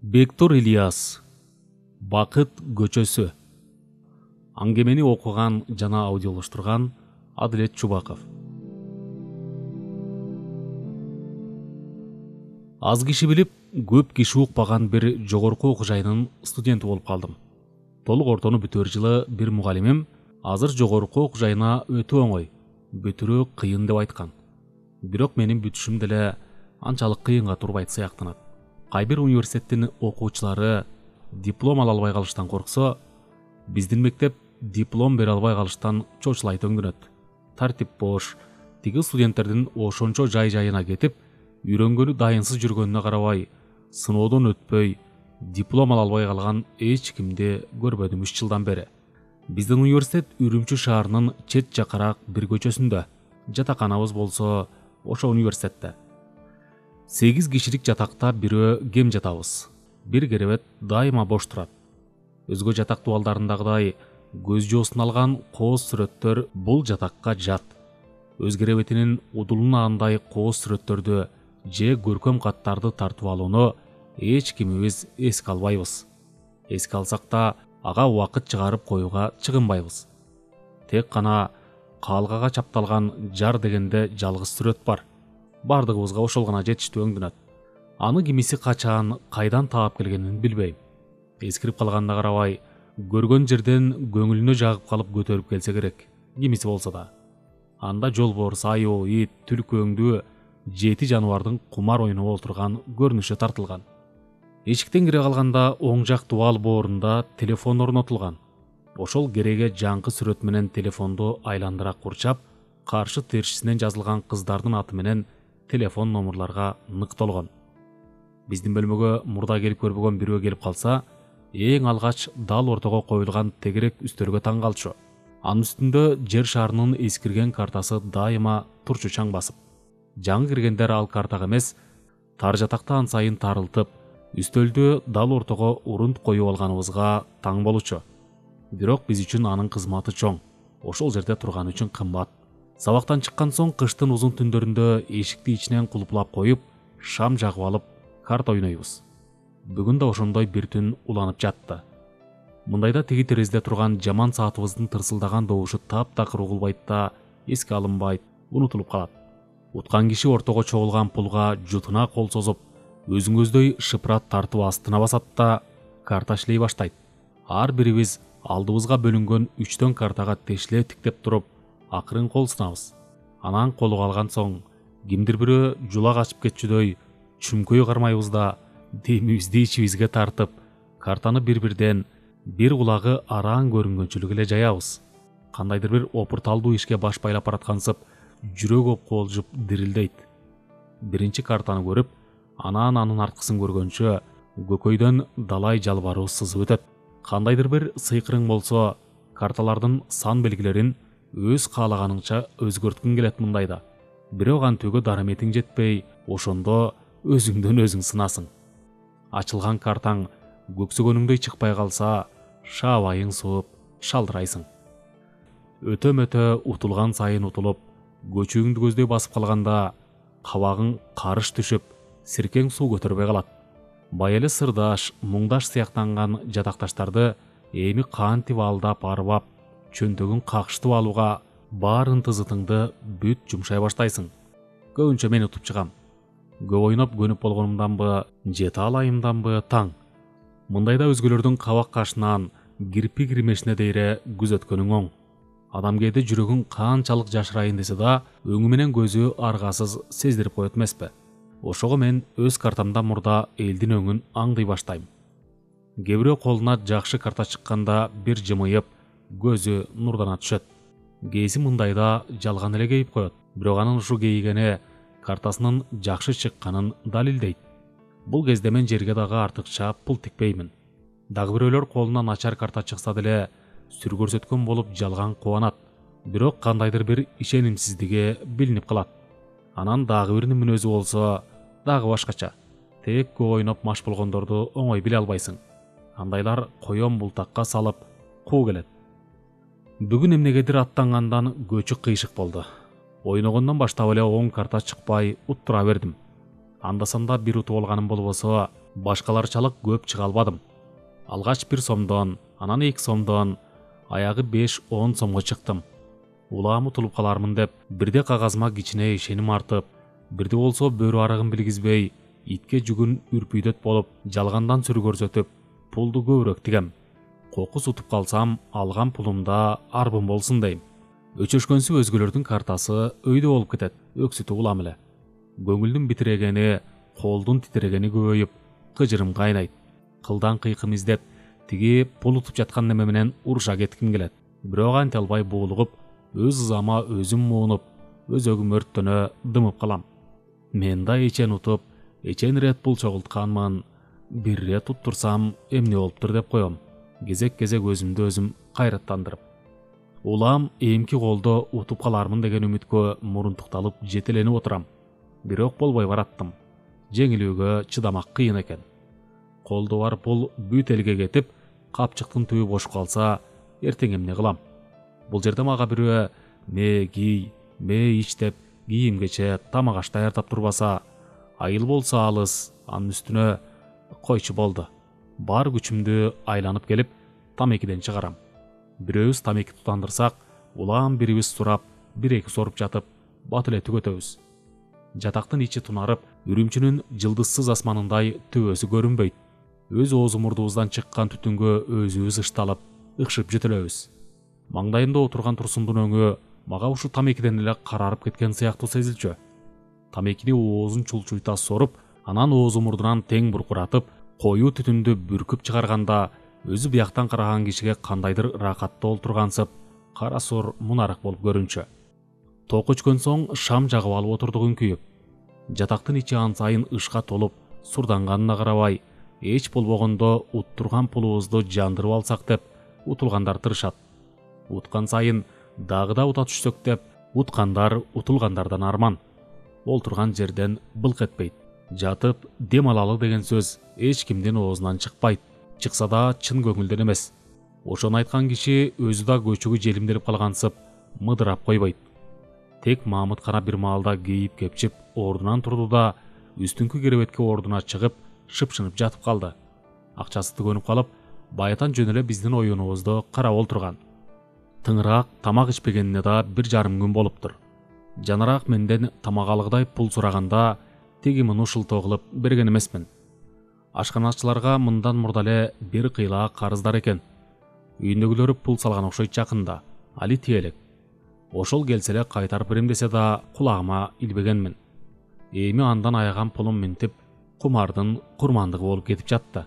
Бектур Ильяс Бакыт көчөсү. Аңгемени окуган жана аудиолоштурган Адилет Чубаков. Аз киши билип, көп киши укпаган бир жогорку окуу жайынын студенти болуп калдым. Толук ортону бүтөр жылы бир мугалимим азыр жогорку окуу жайына өтө оңой, бүтүрүү кыйын деп айткан. Бирок менин бүтүшүм деле анчалык кыйынга турбайт сыяктанат. Кайбир университеттин окуучулары диплом ала албай калыштан корксо, биздин мектеп диплом бере албай калыштан чочулай төңгөнөт. Тартип бош, тиги студенттердин ошончо жай-жайына кетип, үйрөнгөнү дайынсыз жүргөнүнө карабай, сыноодон өтпөй, диплом ала албай калган эч кимди көрбөдүм 3 жылдан бери. Биздин университет Үрүмчү шаарынын чет жакараак бир көчөсүндө. Жатаканабыз болсо ошо университетте. 8 кишилик жатакта бирөө кем жатабыз. Бир керебет дайыма бош турат. Өзгө жатак дубалдарындагыдай көз жоосун алган кооз сүрөттөр бул жатакка жат. Өз керебетинин удулунаандай кооз сүрөттөрдү же көркөм каттарды тартып алууну эч кимибиз эске албайбыз. Эске алсак да ага убакыт чыгарып коюуга чыгынбайбыз. Тек гана каалгага чапталган жар дегенде жалгыз сүрөт бар. Бардыгыбызга ошол гана жетиштүү өңдөнөт. Аны кимиси качан, кайдан таап келгенин билбейм. Эскирип калганына карабай, көргөн жерден көңүлүнө жагып калып көтөрүп келсе керек, кимиси болсо да. Анда жолборс, айоо, ит, түлкү өңдүү 7 жаныбардын кумар ойноп олтурган көрүнүшү тартылган. Эшиктен кире калганда оң жак дубал боорунда телефон орнотулган. Ошол кереге жаңкы сүрөт менен телефонду айландыра курчап, каршы тирчисинен жазылган кыздардын аты менен телефон номерларга ныктолгон. Биздин бөлмөгө мурда келип көрбөгөн бирөө келип калса, эң алгач дал ортого коюлган тегерек үстөлгө таң калчу. Анын үстүндө жер шарынын эскирген картасы дайыма турчу чаң басып. Жаңы киргендер ал картага эмес, тар жатакта ан сайын тарылтып, үстөлдү дал ортого урунт коюп алганыбызга таң болучу. Бирок биз үчүн анын кызматы чоң. Ошол жерде турган үчүн кымбат. Сабактан чыккан соң кыштын узун түндөрүндө эшикти ичинен кулуплап коюп, шам жагып алып, карта ойнойбуз. Бүгүн да ошондой бир түн уланып жатты. Мындайда тиги терезеде турган жаман саатыбыздын тырсылдаган добушу таптакыр угулбайт да, эске алынбайт, унутулуп калат. Уткан киши ортого чогулган пулга жутуна кол созуп, өзүңөздөй шыпырат тартып астына басат да, карта иштей баштайт. Ар бирибиз алдыбызга бөлүнгөн 3 картага тешиле тиктеп туруп, акырын кол сынабыз. Анан колго алган соң, кимдир бирөө жулак ачып кетчүдөй чүмкөй кармайбыз да, демибизди ичибизге тартып, картаны бир-бирден бир кулагы араң көрүнгөнчөлүк эле жаябыз. Кандайдыр бир опурталдуу ишке баш байлап бараткансып, жүрөк опколжуп дирилдейт. Биринчи картаны көрүп, анан анын арткысын көргөнчө көкөйдөн далай жалбаруу сызып өтөт. Кандайдыр бир сыйкырың болсо, карталардын сан белгилерин өз каалаганыңча өзгөрткүң келет мындайда. Бирок антүүгө дараметиң жетпей, ошондо өзүңдөн өзүң сынасың. Ачылган картаң көксөгөнүңдөй чыкпай калса, шаабайың сууп, шалдырайсың. Өтө-мөтө утулган сайын утулуп, көчүгүңдү көздөй басып калганда, кабагың карыш түшүп, сиркең суу көтөрбөй калат. Бай эле сырдаш, муңдаш сыяктанган жатакташтарды эми кантип алдап арбап, чөнтөгүн какштып алууга бар ынтызытыңды бүт жумшай баштайсың. Көбүнчө мен утуп чыгам. Көп ойноп көнүп болгонумданбы, жете алайымданбы таң. Мындайда өзгөлөрдүн кабак кашынан, кирпи кирмешине дейре күзөткөнүң оң. Адам кээде жүрөгүн канчалык жашырайын десе да, өңү менен көзү аргасыз сездирип коет эмеспи? Ошого мен өз картамда мурда элдин өңүн аңдый баштайм. Кээ бирөө колуна жакшы карта чыкканда бир жымыйып, көзү нурдана түшөт. Кээси мындайда жалган эле кейип коет. Бирок анын ушу кейигени картасынын жакшы чыкканын далилдейт. Бул кезде мен жерге дагы артыкча пул тикпеймин. Дагы бирөөлөр колуна начар карта чыкса деле сүр көрсөткөн болуп жалган кубанат. Бирок кандайдыр бир ишенимсиздиги билинип калат. Анан дагы биринин мүнөзү болсо дагы башкача. Тек көп ойноп маш болгондорду оңой биле албайсың. Андайлар коён бултакка салып куу келет. Бүгүн эмнегедир аттангандан көчүк кыйшык болду. Ойногондон баштап эле оң карта чыкпай уттура бердим. анда-санда бир утуп алганым болбосо, башкаларчалык көп чыга албадым. Алгач 1 сомдон, анан 2 сомдон, аягы 5-10 сомго чыктым. Улам утулуп калармын деп, бирде кагазыма кичине ишеним артып, бирде болсо бөрү арыгын билгизбей, итке жүгүн үрпүйдөт болуп, жалгандан сүрү көрсөтүп, пулду көбүрөөк тигем. Кокус утуп калсам, алган пулумда арбым болсун дейм. Өчөшкөнсү өзгөлөрдүн картасы өйдө болуп кетет, өксүтүп улам эле. Көңүлдүн битирегени, колдун титирегени көбөйүп, кыжырым кайнайт. Кылдан кыйкым издеп, тиги пул утуп жаткан неме менен уруша кетким келет. Бирок анте албай буулугуп, өз ызама өзүм муунуп, өзөгүм өрттөнө дымып калам. Мен да эчен утуп, эчен рет пул чогултканмын. Бир рет уттурсам эмне болуптур деп коем. Кезек-кезек өзүмдү өзүм кайраттандырып. Улам эмки колдо утуп калармын деген үмүткө мурунтукталып жетеленип отурам. Бирок болбой бараттым. Жеңилүүгө чыдамак кыйын экен. Колдо бар пул бүт элге кетип, капчыктын түбү бош калса, эртең эмне кылам? Бул жерде мага бирөө ме кий, ме ич деп кийим-кече, тамак аш даярдап турбаса, айыл болсо алыс, анын үстүнө койчу болду. Бар күчүмдү айланып келип, тамекиден чыгарам. Бирөөбүз тамеки тутандырсак, улам бирибиз сурап, 1-2 соруп жатып, бат эле түгөтөбүз. Жатактын ичи тунарып, Үрүмчүнүн жылдызсыз асманындай төбөсү көрүнбөйт. Өз оозу мурдубуздан чыккан түтүнгө өзүбүз ышталып, ыкшып жөтөлөбүз. Маңдайымда отурган Турсундун өңү мага ушу тамекиден эле карарып кеткен сыяктуу сезилчү. Тамекини оозун чулчуйта соруп, анан оозу мурдунан тең буркуратып, коюу түтүндү бүркүп чыгарганда, өзү бияктан караган кишиге кандайдыр ракаттуу олтургансып, кара сур мунарак болуп көрүнчү. Ток өчкөн соң шам жагып алып отурдук үңкүйүп. Жатактын ичи ан сайын ышка толуп, сурданганына карабай, эч болбогондо уттурган пулубузду жандырып алсак деп, утулгандар тырышат. Уткан сайын дагы да ута түшсөк деп, уткандар утулгандардан арман. Олтурган жерден былк этпейт. Жатып дем алалы деген сөз эч кимдин оозунан чыкпайт. Чыкса да чын көңүлдөн эмес. Ошону айткан киши өзү да көчүгү желимделип калгансып, мыдырап койбойт. Тек Мамыт гана бир маалда кейип кепчип ордунан турду да, үстүңкү керебетке ордуна чыгып, шыпшынып жатып калды. Акчасы түгөнүп калып, баятан жөн эле биздин оюнубузду карап олтурган. Тыңыраак тамак ичпегенине да 1,5 күн болуптур. Жанараак менден тамак алгыдай пул сураганда, теги муну шылтоо кылып берген эмесмин. Ашканачыларга мындан мурда эле бир кыйла карыздар экен. Үйүндөгүлөрү пул салган окшойт жакында, али тиелек. Ошол келсе эле кайтарып берем десе да кулагыма илбегенмин. Эми андан аяган пулум минтип, кумардын курмандыгы болуп кетип жатты.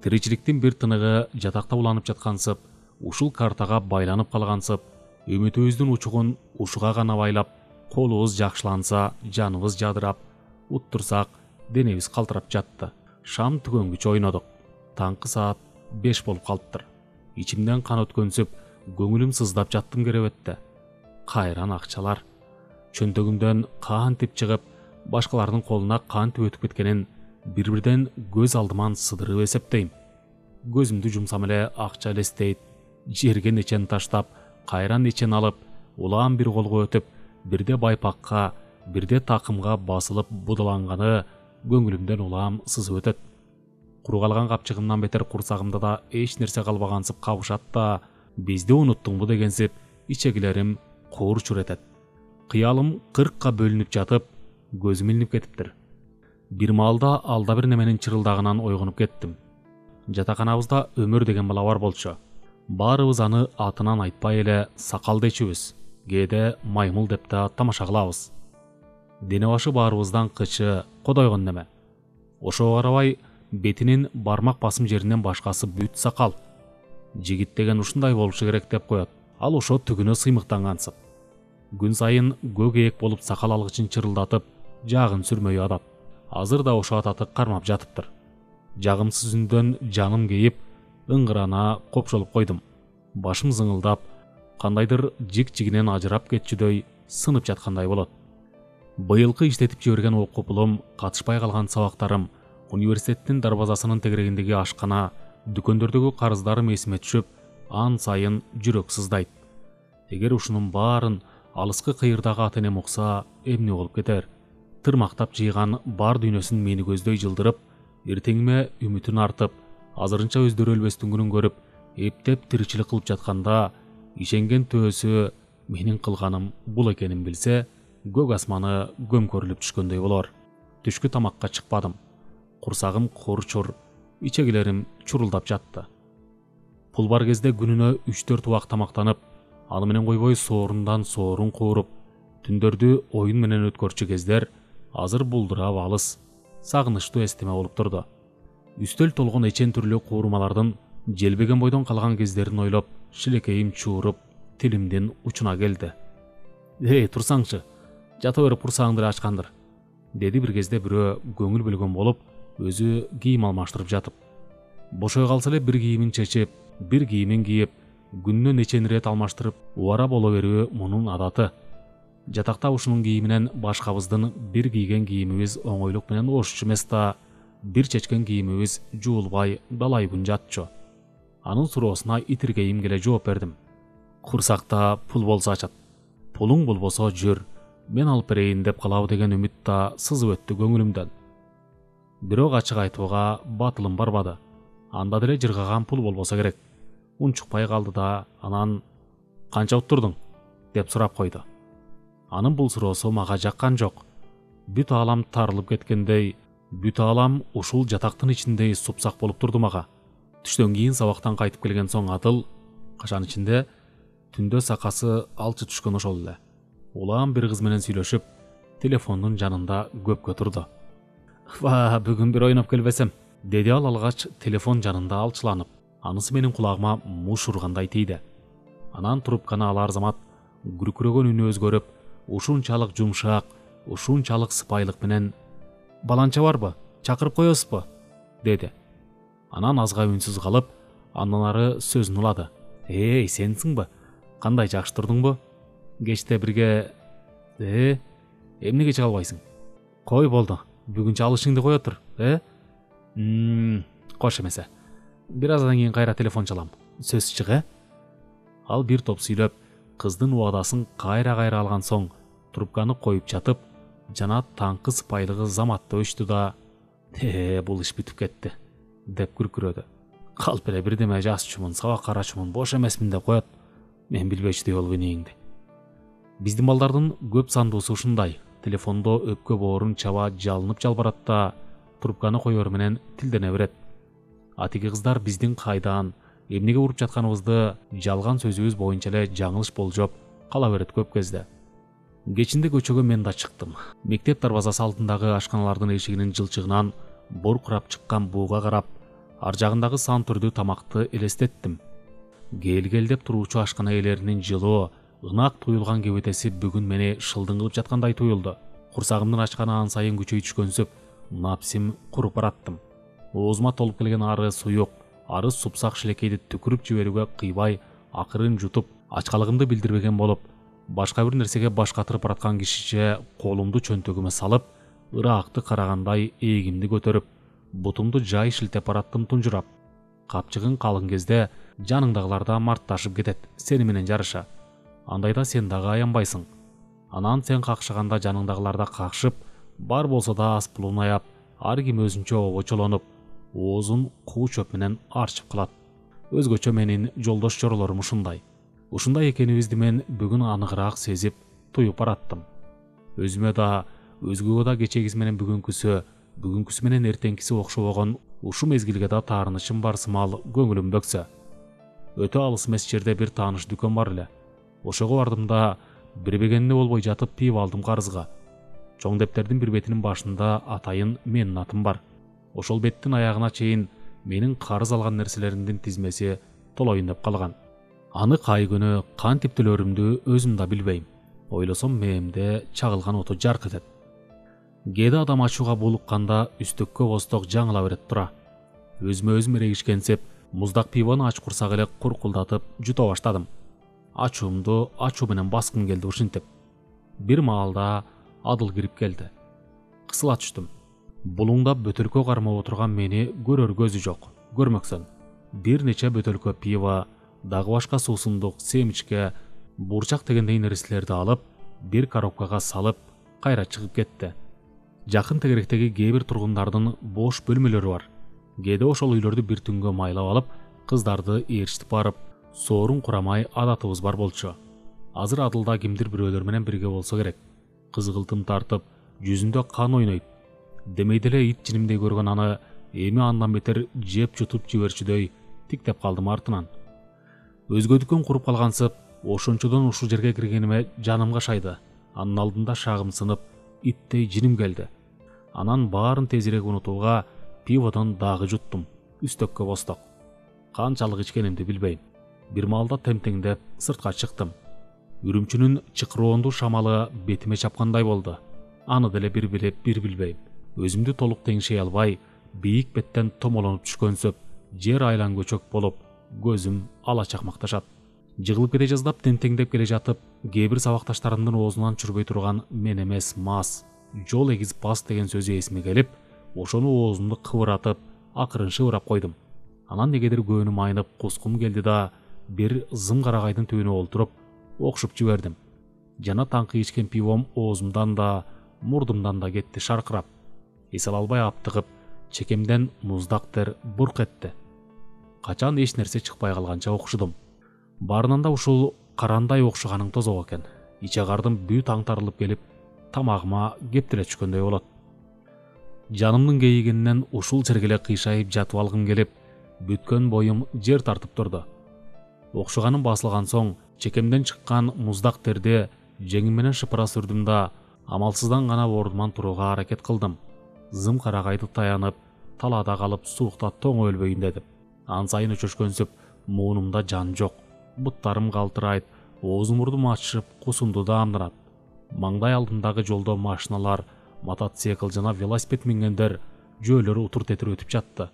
Тиричиликтин бир тыныгы жатакта уланып жаткансып, ушул картага байланып калгансып, үмүтүбүздүн учугун ушуга гана байлап, колубуз жакшыланса, жаныбыз жадырап, уттурсак, денебиз калтырап жатты. Шам түгөнгүчө ойнодук. Таңкы саат 5 болуп калыптыр. Ичимден кан өткөнсүп, көңүлүм сыздап жаттым керебетте. Кайран акчалар. Чөнтөгүмдөн кантип чыгып, башкалардын колуна кантип өтүп кеткенин бир-бирден көз алдыман сыдырып эсептейм. Көзүмдү жумсам эле акча элестейт. Жерге нечен таштап, кайран нечен алып, улам бир колго өтүп, бирде байпакка, бирде такымга басылып будаланганы көңүлүмдөн улам сызып өтөт. Куру калган капчыгымдан бетер курсагымда да эч нерсе калбагансып кабышат да, бизди унуттуңбу дегенсип ичегилерим куур чүретет. Кыялым 40ка бөлүнүп жатып, көзүм илинип кетиптир. Бир маалда алда бир неменин чырылдагынан ойгонуп кеттим. Жатаканабызда Өмөр деген бала бар болчу. Баарыбыз аны атынан айтпай эле сакал дечүбүз. Кээде маймыл деп да тамаша кылабыз. Дене башы баарыбыздан кычы, кодойгон неме. Ошого карабай, бетинин бармак басым жеринен башкасы бүт сакал. Жигит деген ушундай болушу керек деп коет. Ал ошо түгүнө сыймыктангансып. Күн сайын көк ээк болуп сакал алгычын чырылдатып, жагын сүрмөй адат. Азыр да ошо ататы кармап жатыптыр. Жагымсыз үндөн жаным кейип, ыңгырана копшолуп койдум. Башым зыңылдап, кандайдыр жик-жигинен ажырап кетчүдөй сынып жаткандай болот. Быйылкы иштетип жиберген окуу пулум, катышпай калган сабактарым, университеттин дарбазасынын тегерегиндеги ашкана, дүкөндөрдөгү карыздарым эсиме түшүп, ан сайын жүрөк сыздайт. Эгер ушунун баарын алыскы кыйырдагы ата энем укса, эмне болуп кетер? тырмактап жыйган бар дүйнөсүн мени көздөй жылдырып, эртеңиме үмүтүн артып, азырынча өздөрү өлбөстүн күнүн көрүп, эптеп тиричилик кылып жатканда, ишенген төбөсү менин кылганым бул экенин билсе, көк асманы көмкөрүлүп түшкөндөй болор. Түшкү тамакка чыкпадым. Курсагым кур-чур, ичегилерим чурулдап жатты. Пул бар кезде күнүнө 3-4 убак тамактанып, аны менен койбой соорундан соорун кууруп, түндөрдү оюн менен өткөрчү кездер азыр булдурап алыс, сагынычтуу эстеме болуп турду. Үстөл толгон эчен түрлүү куурмалардын желбеген бойдон калган кездерин ойлоп, шилекейим чууруп, тилимдин учуна келди. Турсаңчы, жата берип курсагыңды ачкандыр, деди бир кезде бирөө көңүл бөлгөн болуп, өзү кийим алмаштырып жатып. Бошой калса эле бир кийимин чечип, бир кийимин кийип, күнүнө нечен ирет алмаштырып, убара боло берүү мунун адаты. Жатакта ушунун кийиминен башкабыздын бир кийген кийимибиз оңойлук менен ошчу эмес да, бир чечкен кийимибиз жуулбай далай күн жатчу. Анын суроосуна итиргейим келе жооп бердим. Курсакта пул болсо ачат. Пулуң болбосо жүр, мен алып берейин деп калабы деген үмүт да сызып өттү көңүлүмдөн. Бирок ачык айтууга батылым барбады. Анда деле жыргаган пул болбосо керек. Унчукпай калды да, анан канча уттурдуң деп сурап койду. Анын бул суроосу мага жаккан жок. Бүт аалам тарылып кеткендей, бүт аалам ушул жатактын ичиндей супсак болуп турду мага. Түштөн кийин сабактан кайтып келген соң Адыл, кашан ичинде, түндө сакасы алчы түшкөн ошол эле. Улам бир кыз менен сүйлөшүп, телефондун жанында көпкө турду. Бүгүн бир ойноп келбесем, деди ал алгач телефон жанында алчыланып. Анысы менин кулагыма муш ургандай тийди. Анан трубканы алар замат күркүрөгөн үнү өзгөрүп, ушунчалык жумшак, ушунчалык сыпайылык менен «Баланча барбы? Чакырып коесузбу?» деди. Анан азга үнсүз калып, андан ары сөзүн улады. Сенсиңби? Кандай жакшы турдуңбу? Кечте бирге... Эмнеге чыга албайсың? Кой болду, бүгүнчө алышыңды кое тур, Кош эмесе. Бир аздан кийин кайра телефон чалам. Сөз чыгы? Ал бир топ сүйлөп, кыздын убадасын кайра алган соң, трубканы коюп жатып, жана таңкы сыпайылыгы заматта өчтү да, бул иш бүтүп кетти, деп күркүрөдү. Калп эле бирдеме жазчумун, сабак карачумун, бош эмесмин деп коет. Мен билбечүдөй болуп энеңди. Биздин балдардын көп сандуусу ушундай. Телефондо өпкө боорун чаба жалынып жалбарат да, трубканы коёр менен тилдене берет. Атиги кыздар биздин кайдан, эмнеге уруп жатканыбызды жалган сөзүбүз боюнча эле жаңылыш болжоп кала берет көп кезде. Кечинде көчөгө мен да чыктым. Мектеп дарбазасы алдындагы ашканалардын эшигинин жылчыгынан боркурап чыккан бууга карап, ар жагындагы сан түрдүү тамакты элестеттим. Кел деп туруучу ашкана ээлеринин жылуу, ынак туюлган кебетеси бүгүн мени шылдың кылып жаткандай туюлду. Курсагымдын ачканы ан сайын күчөй түшкөнсүп, напсим куруп бараттым. Оозума толуп келген ары суюк, ары супсак шилекейди түкүрүп жиберүүгө кыйбай, акырын жутуп, ачкалыгымды билдирбеген болуп, башка бир нерсеге баш катырып бараткан кишиче колумду чөнтөгүмө салып, ыраакты карагандай ээлимди көтөрүп, бутумду жай шилтеп бараттым тунжурап. Капчыгың калың кезде жаныңдагыларда мартташып кетет, сени менен жарыша. Андайда сен дагы аянбайсың. Анан сен какшаганда жаныңдагыларда какшып, бар болсо да аз пулун аяп, ар ким өзүнчө обочолонуп, оозун куу чөп менен арчып калат. Өзгөчө менин жолдош чоролорум ушундай. Ушундай экенибизди мен бүгүн аныгыраак сезип, туюп бараттым. Өзүмө да, өзгөгө да кечегиси менен бүгүнкүсү менен эртеңкиси окшобогон ушу мезгилге да таарынычым бар сымал көңүлүм бөксө. Өтө алыс эмес жерде бир тааныш дүкөн бар эле. Ошого бардым да, бирбегенине болбой жатып пиво алдым карызга. Чоң дептердин бир бетинин башында атайын менин атым бар. Ошол беттин аягына чейин менин карыз алган нерселеримдин тизмеси толоюн деп калган. Аны кай күнү кантип төлөрүмдү өзүм да билбейм. Ойлосом мээмде чагылган оту жарк этет. Кээде адам ачууга булукканда үстөккө босток жаңыла берет тура. Өзүмө өзүм эрегишкенсип, муздак пивону ач курсак эле куркулдатып жута баштадым. Ачуумду ачуу менен баскым келди ушинтип. Бир маалда Адыл кирип келди. Кысыла түштүм. Булуңдап бөтөлкө кармап отурган мени көрөр көзү жок, көрмөксөн. Бир нече бөтөлкө пиво, дагы башка суусундук, семичке, бурчак дегендей нерселерди алып, бир коробкага салып, кайра чыгып кетти. Жакын тегеректеги кээ бир тургундардын бош бөлмөлөрү бар. Кээде ошол үйлөрдү бир түнгө майлап алып, кыздарды ээрчитип барып, соорун курамай адатыбыз бар болчу. Азыр Адылда кимдир бирөөлөр менен бирге болсо керек. Кызгылтым тартып, жүзүндө кан ойнойт. Демей деле ит жинимдей көргөн аны эми андан бетер жеп жутуп жиберчүдөй тиктеп калдым артынан. Өзгөдүкөн куруп калгансып, ошончодон ушул жерге киргениме жанымга шайды. Анын алдында шагым сынып, иттей жиним келди. Анан баарын тезирээк унутууга пиводон дагы жуттум. Үстөккө босток. Канчалык ичкенимди билбейм. Бир маалда темтеңдеп сыртка чыктым. Үрүмчүнүн чыкыроондуу шамалы бетиме чапкандай болду. Аны деле бир билип, бир билбейм. Өзүмдү толук теңшей албай, бийик беттен томолонуп түшкөнсөп, жер айлан көчөк болуп, көзүм ала чакмакташат. Жыгылып кете жаздап темтеңдеп келе жатып, кээ бир сабакташтарымдын оозунан чүрбөй турган мен эмес мас, жол эгиз бас деген сөзү эсиме келип, ошону оозумду кыбыратып, акырын шыбырап койдум. Анан негедир көөнүм айнып, кускум келди да, бир зым карагайдын түбүнө олтуруп, окшуп жибердим. Жана таңкы ичкен пивом оозумдан да, мурдумдан да кетти шаркырап. Эс ала албай аптыгып, чекемден муздак тер бурк этти. Качан эч нерсе чыкпай калганча окшудум. Барынан да ушул карандай окшуганың тозок экен. Иче кардым бүт аңтарылып келип, тамагыма кептеле түшкөндөй болот. Жанымдын кейигинен ушул жерге кыйшайып жатып алгым келип, бүткөн боюм жер тартып турду. Окшуганым басылган соң, чекемден чыккан муздак терди жеңим менен шыпыра сүрдүм да, амалсыздан гана ордуман турууга аракет кылдым. Зым карагайды таянып, талаада калып суукта тоң өлбөйүн дедим. Ан сайын өчөшкөнсүп, муунумда жан жок. Буттарым калтырайт, оозум-мурдум ачышып, кусумду даамдырат. Маңдай алдындагы жолдо машиналар, мотоцикл жана велосипед мингендер жөөлөр утур-тетир өтүп жатты.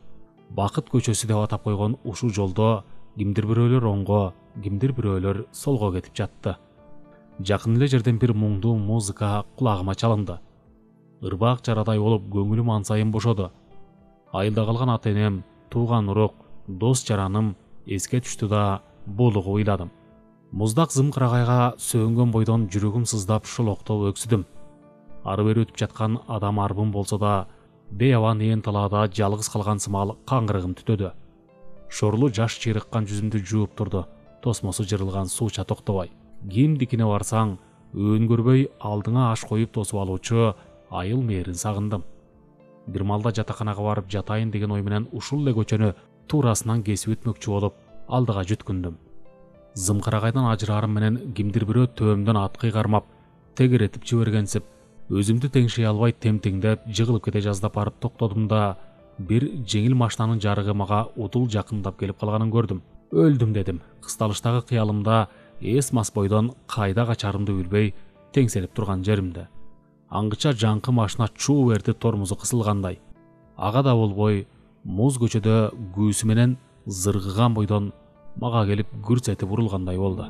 Бакыт көчөсү деп атап койгон ушул жолдо кимдир бирөөлөр оңго, кимдир бирөөлөр солго кетип жатты. Жакын эле жерден бир муңдуу музыка кулагыма чалынды. Ырбак жарадай болуп көңүлүм ансайын бошоду. Айылда калган ата-энем, тууган урук, дос жараным эске түштү да булугуп ыйладым. Муздак зым кырагайга сөөнгөн бойдон жүрөгүм сыздап шолоктоп өксүдүм. Ары бери өтүп жаткан адам арбым болсо да, бейабан ээн талаада жалгыз калган сымал каңгырыгым түтөдү. Шорлу жаш чыйрыккан жүзүмдү жууп турду. Тосмосу жырылган сууча токтобой. Кимдикине барсаң, өөн көрбөй алдыңа аш коюп тосуп алуучу айыл мээрин сагындым. Бир маалда жатаканага барып жатайын деген ой менен ушул эле көчөнү туурасынан кесип өтмөкчү болуп, алдыга жүткүндүм. Зым карагайдан ажыраарым менен кимдир бирөө төбөмдөн аткый кармап, тегеретип жибергенсип, өзүмдү теңшей албай темтеңдеп жыгылып кете жаздап барып токтодум да, бир жеңил машинанын жарыгы мага удул жакындап келип калганын көрдүм. Өлдүм дедим. Кысталыштагы кыялымда эс мас бойдон кайда качарымды билбей теңселип турган жеримде. Аңгыча жаңкы машина чуу берди тормозу кысылгандай. Ага да болбой, муз көчөдө күүсү менен зыргыган бойдон мага келип гүрс этип урулгандай болду.